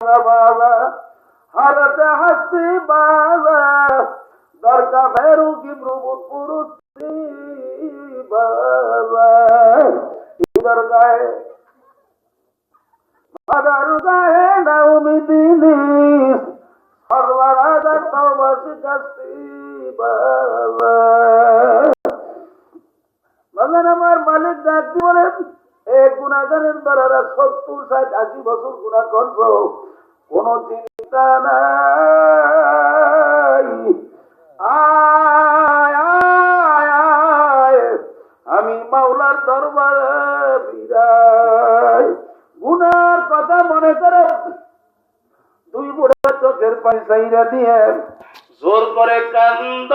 बाबा हरत हस्ती बाबा दरका भैरू की पुरुष बाबा इधर गाए मदर गाए नाउमिदीनी सर्वराजा तौबा शिकस्ती बाबा বলেন আমার মালিক ডাকতে বলেন এই গুনাহগারের দ্বারা 70 60 80 বছর গুনাহ করছো কোনো চিন্তা নাই আয় আয় আয় আমি মাওলার দরবারে বিরাই গুনার কথা মনে করে দুই বুড়া চোখের পানি চাইরা দিয়ে জোর করে কান্দ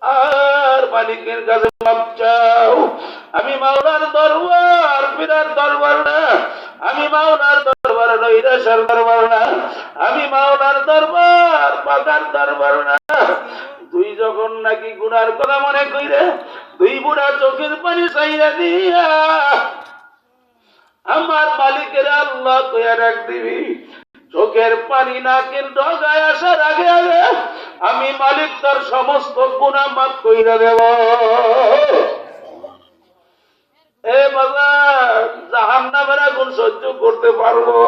আর মালিকের কাছে মাপ চাও আমি মাওলার দরবার বিরাট দরবার না আমি মাওলার দরবার নৈরাশার দরবার না আমি মাওলার দরবার পাতার দরবার না তুই যখন নাকি গুনার কথা মনে কইরে দুই বুড়া চোখের পানি চাইরা দিয়া আমার মালিকের আল্লাহ কইয়া রাখ দিবি চোখের পানি নাকের ডগায় আসার আগে আগে আমি মালিক তার সমস্ত গুনাহ মাফ কইরা দেব এ বাবা জাহান্নামের আগুন সহ্য করতে পারবো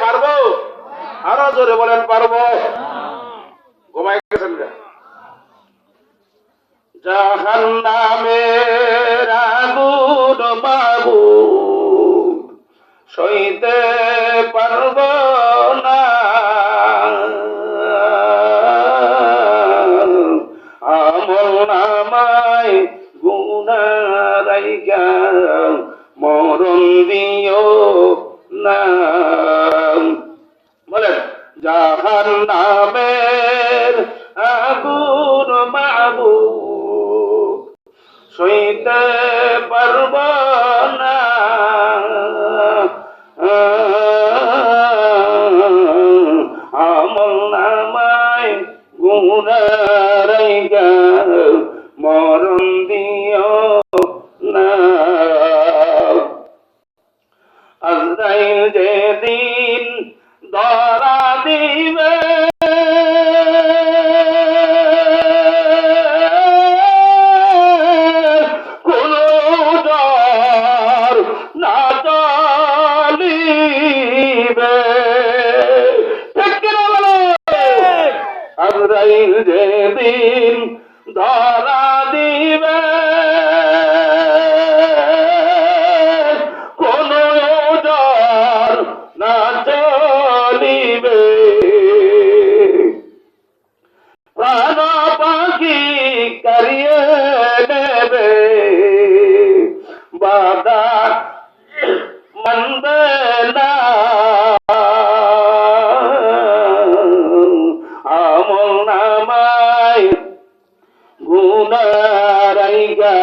পারবো আরো জোরে বলেন পারবো ঘুমাই গেছেন জাহান্নামের আগুন মাবুদ সইতে পারব না আমল নামায় গুনাহ রাইখা মরণ দিও না বলেন জাহান্নামের আগুন মাবুদ সইতে পারব না আমল নামায় গুনাহ রাইখা মরণ দিও না আজরাইল যেদিন ধরা দিবে কোনো ডর না চলিবে আজরাইল যেদিন ধরা দিবে কোনো ডর না চলিবে প্রাণ পাখি কারিয়ে নেবে বাধা মানবে না আমল নামায় গুনাহ রাইখা